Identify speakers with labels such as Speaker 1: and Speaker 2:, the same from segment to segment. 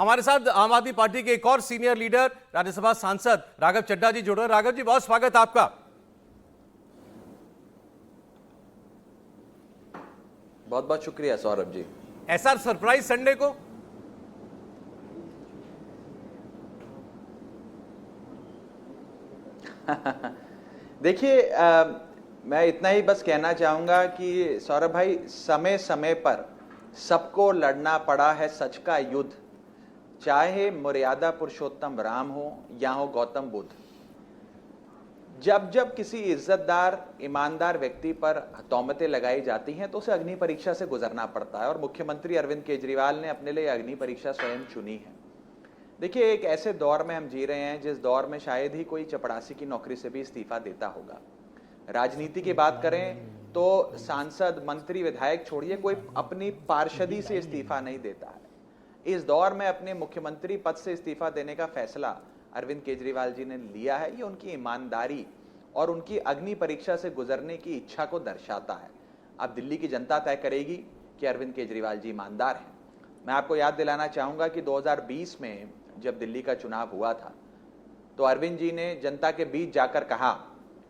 Speaker 1: हमारे साथ आम आदमी पार्टी के एक और सीनियर लीडर राज्यसभा सांसद राघव चड्ढा जी जुड़ रहे हैं। राघव जी, बहुत स्वागत है आपका।
Speaker 2: बहुत बहुत शुक्रिया सौरभ जी।
Speaker 1: ऐसा सरप्राइज संडे को?
Speaker 2: देखिए, मैं इतना ही बस कहना चाहूंगा कि सौरभ भाई, समय समय पर सबको लड़ना पड़ा है सच का युद्ध, चाहे मर्यादा पुरुषोत्तम राम हो या हो गौतम बुद्ध। जब जब किसी इज्जतदार ईमानदार व्यक्ति पर तौमतें लगाई जाती हैं तो उसे अग्नि परीक्षा से गुजरना पड़ता है, और मुख्यमंत्री अरविंद केजरीवाल ने अपने लिए अग्नि परीक्षा स्वयं चुनी है। देखिए, एक ऐसे दौर में हम जी रहे हैं जिस दौर में शायद ही कोई चपरासी की नौकरी से भी इस्तीफा देता होगा। राजनीति की बात करें तो सांसद, मंत्री, विधायक छोड़िए, कोई अपनी पार्षदी से इस्तीफा नहीं देता है। इस दौर में अपने मुख्यमंत्री पद से इस्तीफा देने का फैसला अरविंद केजरीवाल जी ने लिया है। ये उनकी ईमानदारी और उनकी अग्नि परीक्षा से गुजरने की इच्छा को दर्शाता है। अब दिल्ली की जनता तय करेगी कि अरविंद केजरीवाल जी ईमानदार हैं। मैं आपको याद दिलाना चाहूंगा कि 2020 में जब दिल्ली का चुनाव हुआ था तो अरविंद जी ने जनता के बीच जाकर कहा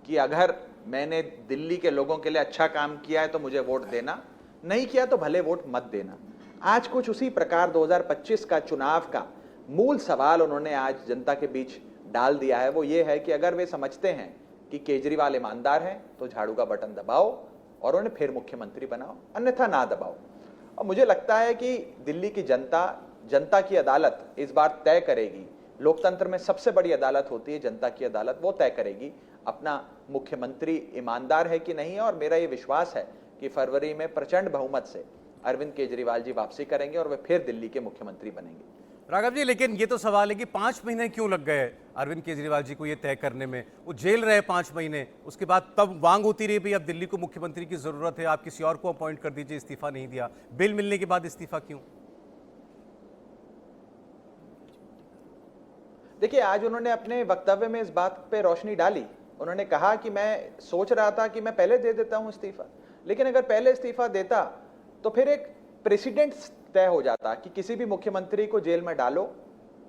Speaker 2: कि अगर मैंने दिल्ली के लोगों के लिए अच्छा काम किया है तो मुझे वोट देना, नहीं किया तो भले वोट मत देना। आज कुछ उसी प्रकार 2025 का चुनाव का मूल सवाल उन्होंने आज जनता के बीच डाल दिया है। वो ये है कि अगर वे समझते हैं कि केजरीवाल ईमानदार हैं तो झाड़ू का बटन दबाओ और उन्हें फिर मुख्यमंत्री बनाओ, अन्यथा ना दबाओ। और मुझे लगता है कि दिल्ली की जनता की अदालत इस बार तय करेगी। लोकतंत्र में सबसे बड़ी अदालत होती है जनता की अदालत। वो तय करेगी अपना मुख्यमंत्री ईमानदार है कि नहीं है, और मेरा ये विश्वास है कि फरवरी में प्रचंड बहुमत से अरविंद केजरीवाल जी वापसी करेंगे और वे फिर दिल्ली के मुख्यमंत्री बनेंगे।
Speaker 1: राघव जी, लेकिन ये तो सवाल है कि 5 महीने क्यों लग गए अरविंद केजरीवाल जी को ये तय करने में? वो जेल रहे 5 महीने, उसके बाद तब मांग होती रही भाई अब दिल्ली को मुख्यमंत्री की जरूरत है, आप किसी और को अपॉइंट कर दीजिए, इस्तीफा नहीं दिया। बिल मिलने के बाद इस्तीफा क्यों?
Speaker 2: देखिए, आज उन्होंने अपने वक्तव्य में इस बात पे रोशनी डाली। उन्होंने कहा कि मैं सोच रहा था कि मैं पहले दे देता हूं इस्तीफा, लेकिन अगर पहले इस्तीफा देता तो फिर एक प्रेसिडेंट तय हो जाता कि किसी भी मुख्यमंत्री को जेल में डालो,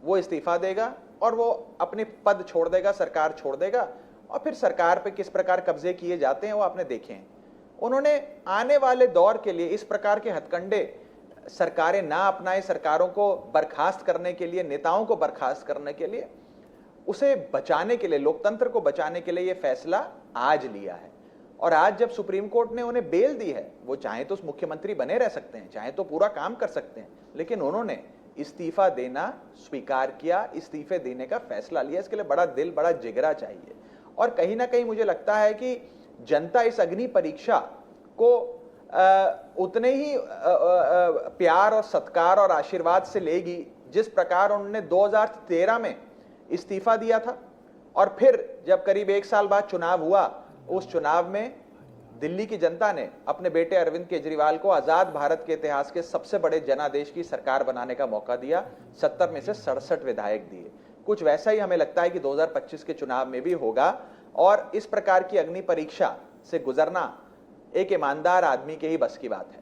Speaker 2: वो इस्तीफा देगा और वो अपने पद छोड़ देगा, सरकार छोड़ देगा, और फिर सरकार पे किस प्रकार कब्जे किए जाते हैं वो आपने देखे हैं। उन्होंने आने वाले दौर के लिए इस प्रकार के हथकंडे सरकारें ना अपनाए, सरकारों को बर्खास्त करने के लिए, नेताओं को बर्खास्त करने के लिए, उसे बचाने के लिए, लोकतंत्र को बचाने के लिए ये फैसला आज लिया है। और आज जब सुप्रीम कोर्ट ने उन्हें बेल दी है, वो चाहे तो मुख्यमंत्री बने रह सकते हैं, चाहे तो पूरा काम कर सकते हैं, लेकिन उन्होंने इस्तीफा देना स्वीकार किया, इस्तीफे देने का फैसला लिया। इसके लिए बड़ा दिल, बड़ा जिगरा चाहिए। और कहीं ना कहीं मुझे लगता है कि जनता इस अग्नि परीक्षा को उतने ही प्यार और सत्कार और आशीर्वाद से लेगी जिस प्रकार उन्होंने 2013 में इस्तीफा दिया था। और फिर जब करीब 1 साल बाद चुनाव हुआ, उस चुनाव में दिल्ली की जनता ने अपने बेटे अरविंद केजरीवाल को आजाद भारत के इतिहास के सबसे बड़े जनादेश की सरकार बनाने का मौका दिया। 70 में से 67 विधायक दिए। कुछ वैसा ही हमें लगता है कि 2025 के चुनाव में भी होगा। और इस प्रकार की अग्नि परीक्षा से गुजरना एक ईमानदार आदमी के ही बस की बात है।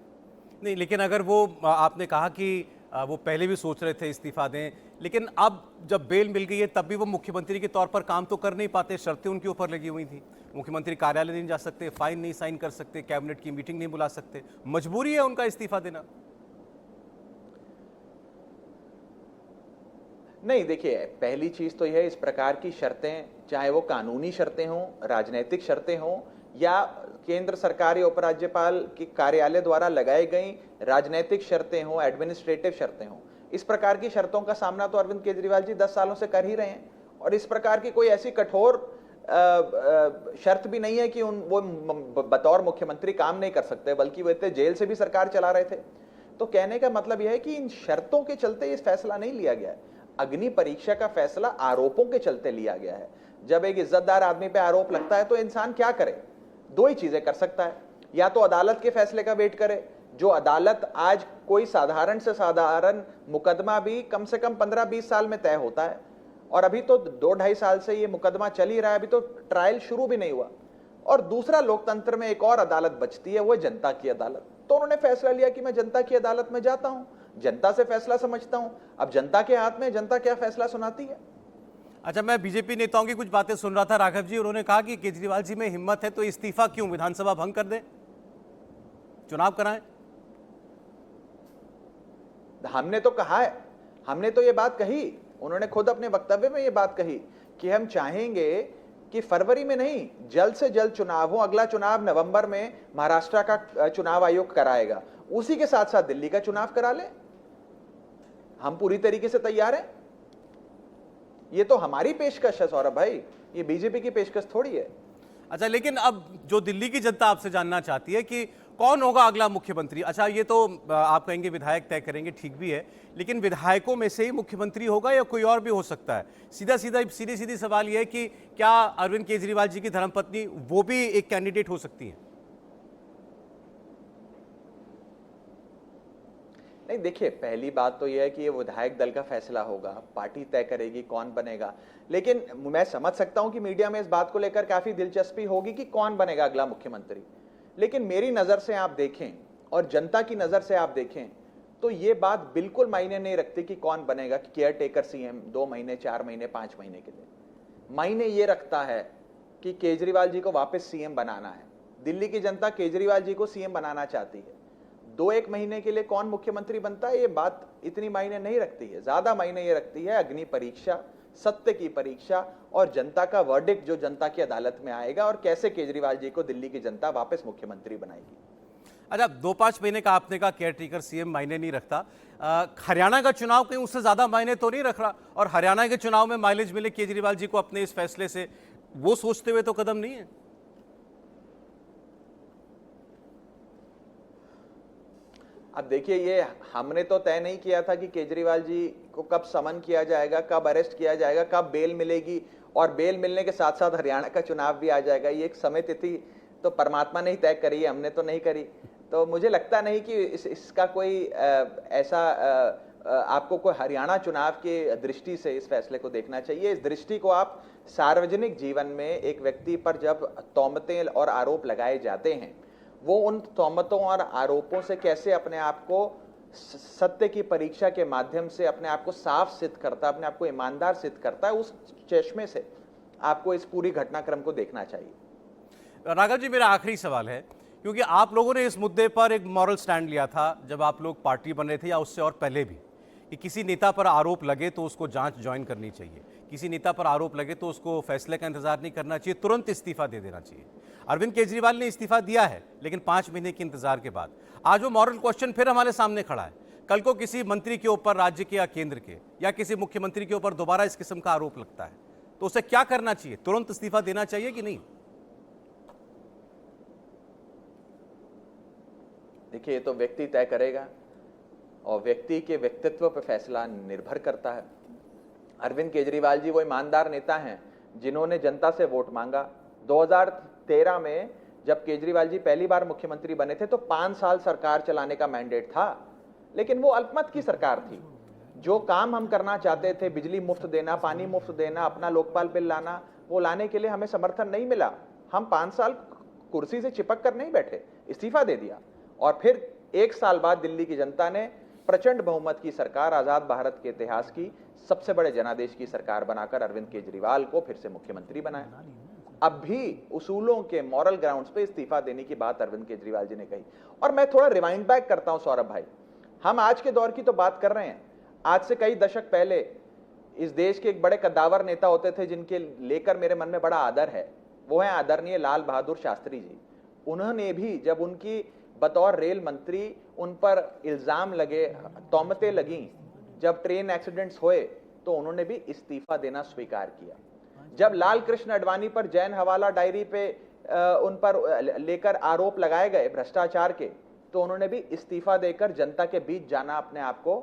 Speaker 1: नहीं, लेकिन अगर वो, आपने कहा कि वो पहले भी सोच रहे थे इस्तीफा दें, लेकिन अब जब बेल मिल गई है तब भी वो मुख्यमंत्री के तौर पर काम तो कर नहीं पाते। शर्तें उनके ऊपर लगी हुई थी। मुख्यमंत्री कार्यालय नहीं जा सकते, फाइन नहीं साइन कर सकते, कैबिनेट की मीटिंग नहीं बुला सकते। मजबूरी है उनका इस्तीफा देना।
Speaker 2: नहीं, देखिए, पहली चीज तो यह है, इस प्रकार की शर्तें, चाहे वो कानूनी शर्तें हों, राजनीतिक शर्तें हों, या केंद्र सरकार या उपराज्यपाल के कार्यालय द्वारा लगाई गई राजनीतिक शर्तें हों, एडमिनिस्ट्रेटिव शर्तें हों, इस प्रकार की शर्तों का सामना तो अरविंद केजरीवाल जी 10 सालों से कर ही रहे हैं। और इस प्रकार की कोई ऐसी कठोर शर्त भी नहीं है कि वो बतौर मुख्यमंत्री काम नहीं कर सकते, बल्कि वो इतने जेल से भी सरकार चला रहे थे। तो कहने का मतलब यह है कि इन शर्तों के चलते इस फैसला नहीं लिया गया है। अग्नि परीक्षा का फैसला आरोपों के चलते लिया गया है। जब एक इज्जतदार आदमी पे आरोप लगता है तो इंसान क्या करे? 2 ही चीजें कर सकता है, या तो अदालत के फैसले का वेट करे, जो अदालत आज कोई साधारण से साधारण मुकदमा भी कम से कम 15-20 साल में तय होता है, और अभी तो 2-2.5 साल से ये मुकदमा चल ही रहा है, अभी तो ट्रायल शुरू भी नहीं हुआ। और दूसरा, लोकतंत्र में एक और अदालत बचती है, वो है जनता की अदालत। तो उन्होंने फैसला लिया कि मैं जनता की अदालत में जाता हूं। जनता से फैसला समझता हूं। अब जनता के हाथ में, जनता क्या फैसला सुनाती है।
Speaker 1: अच्छा, मैं बीजेपी नेताओं की कुछ बातें सुन रहा था राघव जी, उन्होंने कहा कि केजरीवाल जी में हिम्मत है तो इस्तीफा क्यों, विधानसभा भंग कर दें, चुनाव कराएं।
Speaker 2: हमने तो कहा है, हमने तो ये बात कही, उन्होंने खुद अपने वक्तव्य में ये बात कही कि हम चाहेंगे कि फरवरी में नहीं, जल्द से जल्द चुनाव हो। अगला चुनाव नवंबर में महाराष्ट्र का चुनाव आयोग कराएगा, उसी के साथ साथ दिल्ली का चुनाव करा ले। हम पूरी तरीके से तैयार हैं। ये तो हमारी पेशकश है सौरभ भाई, ये बीजेपी की पेशकश थोड़ी है।
Speaker 1: अच्छा, लेकिन अब जो दिल्ली की जनता आपसे जानना चाहती है कि कौन होगा अगला मुख्यमंत्री। अच्छा, ये तो आप कहेंगे विधायक तय करेंगे, ठीक भी है, लेकिन विधायकों में से ही मुख्यमंत्री होगा या कोई और भी हो सकता है। सीधी सीधी सवाल यह है कि क्या अरविंद केजरीवाल जी की धर्मपत्नी वो भी एक कैंडिडेट हो सकती है।
Speaker 2: नहीं, देखिए, पहली बात तो यह है कि ये विधायक दल का फैसला होगा, पार्टी तय करेगी कौन बनेगा। लेकिन मैं समझ सकता हूं कि मीडिया में इस बात को लेकर काफी दिलचस्पी होगी कि कौन बनेगा अगला मुख्यमंत्री। लेकिन मेरी नजर से आप देखें और जनता की नजर से आप देखें तो ये बात बिल्कुल मायने नहीं रखती कि कौन बनेगा, कि केयर टेकर सीएम 2 महीने, 4 महीने, 5 महीने के लिए। मायने ये रखता है कि केजरीवाल जी को वापस सीएम बनाना है। दिल्ली की जनता केजरीवाल जी को सीएम बनाना चाहती है। 2-1 महीने के लिए कौन मुख्यमंत्री बनता है, ये बात इतनी मायने नहीं रखती है। ज्यादा मायने ये रखती है अग्नि परीक्षा, सत्य की परीक्षा और जनता का वर्डिक्ट जो जनता की अदालत में आएगा, और कैसे केजरीवाल जी को दिल्ली की जनता वापस मुख्यमंत्री बनाएगी।
Speaker 1: अच्छा, 2-5 महीने का आपने कहा केयर टेकर सीएम मायने नहीं रखता। हरियाणा का चुनाव कहीं उससे ज्यादा मायने तो नहीं रख रहा, और हरियाणा के चुनाव में माइलेज मिले केजरीवाल जी को अपने इस फैसले से, वो सोचते हुए तो कदम नहीं है।
Speaker 2: अब देखिए, ये हमने तो तय नहीं किया था कि केजरीवाल जी को कब समन किया जाएगा, कब अरेस्ट किया जाएगा, कब बेल मिलेगी, और बेल मिलने के साथ साथ हरियाणा का चुनाव भी आ जाएगा। ये एक समय तिथि तो परमात्मा ने ही तय करी है, हमने तो नहीं करी। तो मुझे लगता नहीं कि इसका कोई ऐसा आपको कोई हरियाणा चुनाव की दृष्टि से इस फैसले को देखना चाहिए। इस दृष्टि को आप सार्वजनिक जीवन में एक व्यक्ति पर जब तौमतें और आरोप लगाए जाते हैं, वो उन तौमतों और आरोपों से कैसे अपने आप को सत्य की परीक्षा के माध्यम से अपने आप को साफ सिद्ध करता है, अपने आप को ईमानदार सिद्ध करता है, उस चश्मे से आपको इस पूरी घटनाक्रम को देखना चाहिए।
Speaker 1: राघव जी, मेरा आखिरी सवाल है, क्योंकि आप लोगों ने इस मुद्दे पर एक मॉरल स्टैंड लिया था जब आप लोग पार्टी बन रहे थे, या उससे और पहले भी, कि किसी नेता पर आरोप लगे तो उसको जांच ज्वाइन करनी चाहिए, किसी नेता पर आरोप लगे तो उसको फैसले का इंतजार नहीं करना चाहिए, तुरंत इस्तीफा दे देना चाहिए। अरविंद केजरीवाल ने इस्तीफा दिया है, लेकिन 5 महीने के इंतजार के बाद आज वो मॉरल क्वेश्चन फिर हमारे सामने खड़ा है। कल को किसी मंत्री के ऊपर, राज्य के या केंद्र के या किसी मुख्यमंत्री के ऊपर दोबारा इस किस्म का आरोप लगता है, तो उसे क्या करना चाहिए, तुरंत इस्तीफा देना चाहिए कि नहीं।
Speaker 2: देखिए, ये तो व्यक्ति तय करेगा और व्यक्ति के व्यक्तित्व पर फैसला निर्भर करता है। अरविंद केजरीवाल जी वो ईमानदार नेता हैं जिन्होंने जनता से वोट मांगा। 2013 में जब केजरीवाल जी पहली बार मुख्यमंत्री बने थे तो 5 साल सरकार चलाने का मैंडेट था, लेकिन वो अल्पमत की सरकार थी। जो काम हम करना चाहते थे, बिजली मुफ्त देना, पानी मुफ्त देना, अपना लोकपाल बिल लाना, वो लाने के लिए हमें समर्थन नहीं मिला। हम 5 साल कुर्सी से चिपक कर नहीं बैठे, इस्तीफा दे दिया, और फिर 1 साल बाद दिल्ली की जनता ने प्रचंड बहुमत की सरकार, आजाद भारत के इतिहास की सबसे बड़े जनादेश की सरकार बनाकर अरविंद केजरीवाल को फिर से मुख्यमंत्री बनाया। अब भी उसूलों के मॉरल ग्राउंड्स पे इस्तीफा देने की बात अरविंद केजरीवाल जी ने कही। और मैं थोड़ा रिवाइंड बैक करता हूं सौरभ भाई, हम आज के दौर की तो बात कर रहे हैं। आज से कई दशक पहले इस देश के एक बड़े कद्दावर नेता होते थे जिनके लेकर मेरे मन में बड़ा आदर है, वो है आदरणीय लाल बहादुर शास्त्री जी। उन्होंने भी जब उनकी बतौर रेल मंत्री उन पर इल्जाम लगे, तौमतें लगी, जब ट्रेन एक्सीडेंट्स हुए, तो उन्होंने भी इस्तीफा देना स्वीकार किया। जब लाल कृष्ण अडवाणी पर जैन हवाला डायरी पे उन पर लेकर आरोप लगाए गए भ्रष्टाचार के, तो उन्होंने भी इस्तीफा देकर जनता के बीच जाना, अपने आप को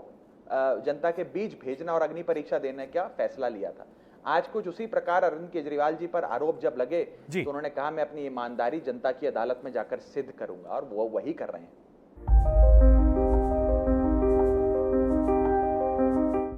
Speaker 2: जनता के बीच भेजना और अग्नि परीक्षा देने का फैसला लिया था। आज कुछ उसी प्रकार अरविंद केजरीवाल जी पर आरोप जब लगे तो उन्होंने कहा मैं अपनी ईमानदारी जनता की अदालत में जाकर सिद्ध करूंगा, और वो वही कर रहे हैं।